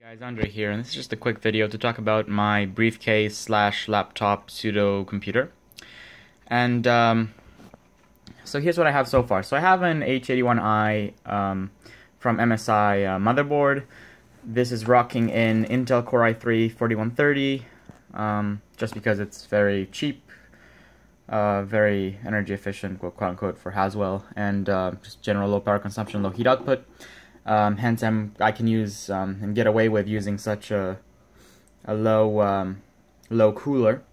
Guys, Andre here, and this is just a quick video to talk about my briefcase slash laptop pseudo computer. And so here's what I have so far. So I have an H81i from MSI motherboard. This is rocking in Intel Core i3-4130, just because it's very cheap, very energy efficient, quote unquote, for Haswell, and just general low power consumption, low heat output. Hence, I can use and get away with using such a low cooler,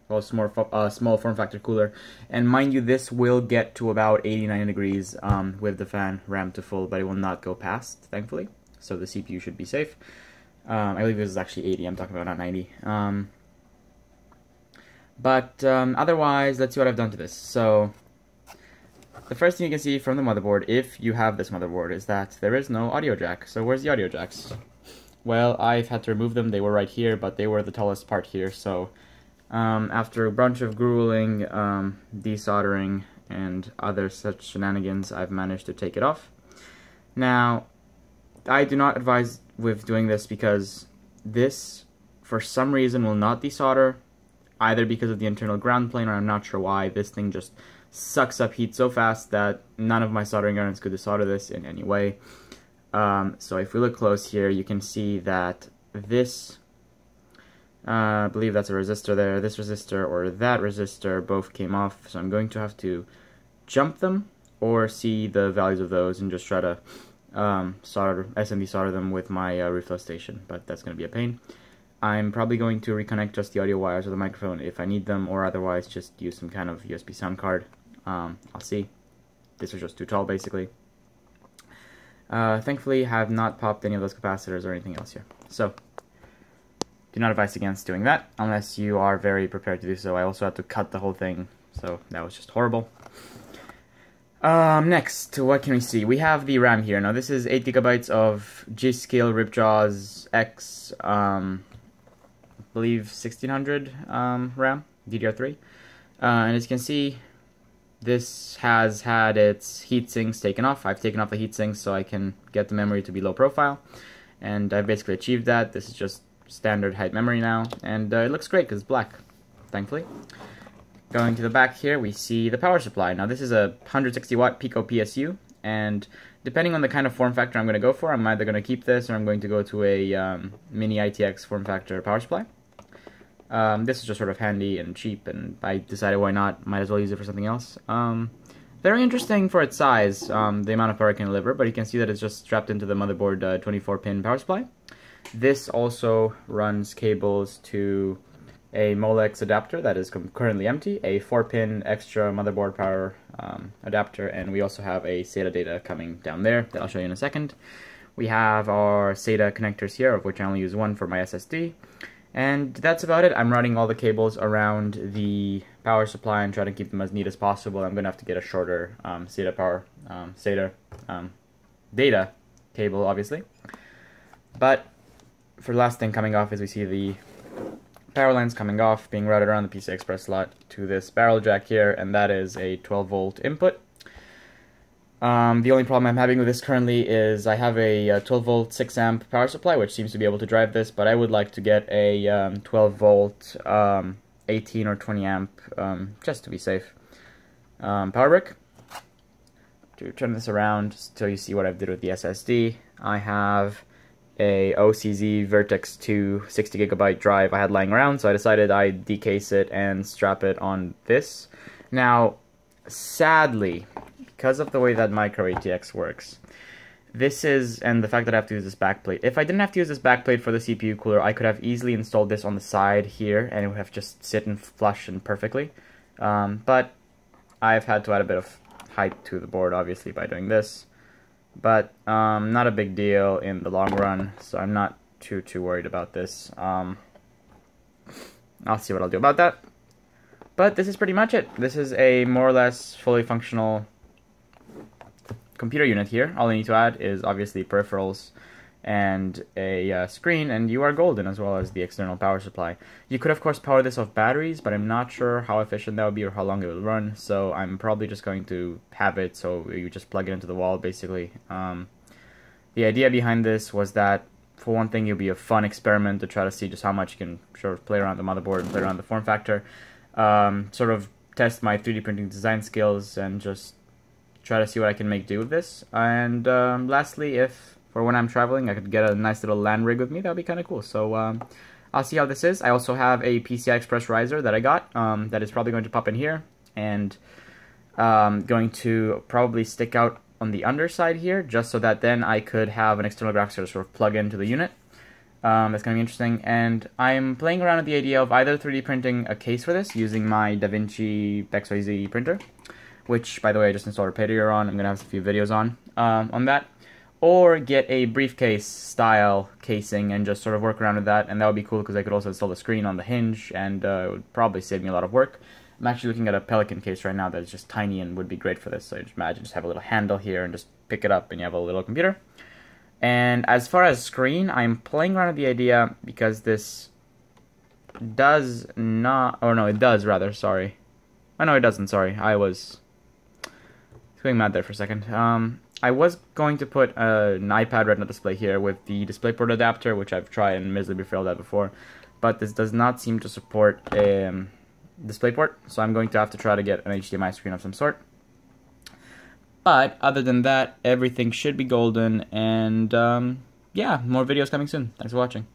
or small form factor cooler. And mind you, this will get to about 89 degrees with the fan ramped to full, but it will not go past, thankfully. So the CPU should be safe. I believe this is actually 80. I'm talking about, not 90. Otherwise, let's see what I've done to this. So the first thing you can see from the motherboard, if you have this motherboard, is that there is no audio jack. So where's the audio jacks? Well, I've had to remove them. They were right here, but they were the tallest part here. So after a bunch of grueling desoldering and other such shenanigans, I've managed to take it off. Now, I do not advise with doing this because this, for some reason, will not desolder, either because of the internal ground plane, or I'm not sure why. This thing just sucks up heat so fast that none of my soldering irons could desolder this in any way. So if we look close here, you can see that this, I believe that's a resistor there, this resistor or that resistor both came off, so I'm going to have to jump them or see the values of those and just try to SMD solder them with my reflow station, but that's going to be a pain. I'm probably going to reconnect just the audio wires of the microphone if I need them, or otherwise just use some kind of USB sound card. I'll see. This was just too tall, basically. Thankfully, have not popped any of those capacitors or anything else here. So, do not advise against doing that, unless you are very prepared to do so. I also had to cut the whole thing, so that was just horrible. Next, what can we see? We have the RAM here. Now, this is 8 GB of G.Skill Ripjaws X, I believe 1600 RAM, DDR3. And as you can see, this has had its heat sinks taken off. I've taken off the heat sinks so I can get the memory to be low profile, and I've basically achieved that. This is just standard height memory now, and it looks great because it's black, thankfully. Going to the back here, we see the power supply. Now this is a 160 watt PicoPSU, and depending on the kind of form factor I'm going to go for, I'm either going to keep this or I'm going to go to a mini ITX form factor power supply. This is just sort of handy and cheap, and I decided why not, might as well use it for something else. Very interesting for its size, the amount of power it can deliver, but you can see that it's just strapped into the motherboard 24-pin power supply. This also runs cables to a Molex adapter that is currently empty, a 4-pin extra motherboard power adapter, and we also have a SATA data coming down there that I'll show you in a second. We have our SATA connectors here, of which I only use one for my SSD. And that's about it. I'm running all the cables around the power supply and trying to keep them as neat as possible. I'm going to have to get a shorter SATA data cable, obviously. But for the last thing coming off is we see the power lines coming off, being routed around the PCI Express slot to this barrel jack here, and that is a 12-volt input. The only problem I'm having with this currently is I have a 12-volt 6-amp power supply, which seems to be able to drive this, but I would like to get a 12-volt 18 or 20-amp, just to be safe, power brick. To turn this around so you see what I've did with the SSD, I have a OCZ Vertex 2 60 GB drive I had lying around, so I decided I'd decase it and strap it on this. Now, sadly, because of the way that micro ATX works, this is, and the fact that I have to use this backplate. If I didn't have to use this backplate for the CPU cooler, I could have easily installed this on the side here, and it would have just sit and flush and perfectly. But I've had to add a bit of height to the board, obviously, by doing this. But not a big deal in the long run, so I'm not too worried about this. I'll see what I'll do about that. But this is pretty much it. This is a more or less fully functional computer unit here. All I need to add is obviously peripherals and a screen, and you are golden, as well as the external power supply. You could of course power this off batteries, but I'm not sure how efficient that would be or how long it will run, so I'm probably just going to have it so you just plug it into the wall, basically. The idea behind this was that for one thing, it'll be a fun experiment to try to see just how much you can sort of play around the motherboard and play around the form factor. Sort of test my 3D printing design skills and just try to see what I can make do with this. And lastly, if for when I'm traveling I could get a nice little LAN rig with me, that would be kind of cool. So I'll see how this is. I also have a PCI Express riser that I got that is probably going to pop in here, and going to probably stick out on the underside here, just so that then I could have an external graphics card sort of plug into the unit. That's going to be interesting, and I'm playing around with the idea of either 3D printing a case for this using my DaVinci XYZ printer, which, by the way, I just installed Repair on. I'm going to have a few videos on that, or get a briefcase style casing and just sort of work around with that, and that would be cool because I could also install the screen on the hinge, and it would probably save me a lot of work. I'm actually looking at a Pelican case right now that is just tiny and would be great for this. So just imagine just have a little handle here and just pick it up and you have a little computer. And as far as screen, I'm playing around with the idea because this does not, or no, it does rather, sorry. Oh no, it doesn't, sorry. I was going mad there for a second. I was going to put an iPad Retina display here with the DisplayPort adapter, which I've tried and miserably failed at before. But this does not seem to support DisplayPort, so I'm going to have to try to get an HDMI screen of some sort. But other than that, everything should be golden, and yeah, more videos coming soon. Thanks for watching.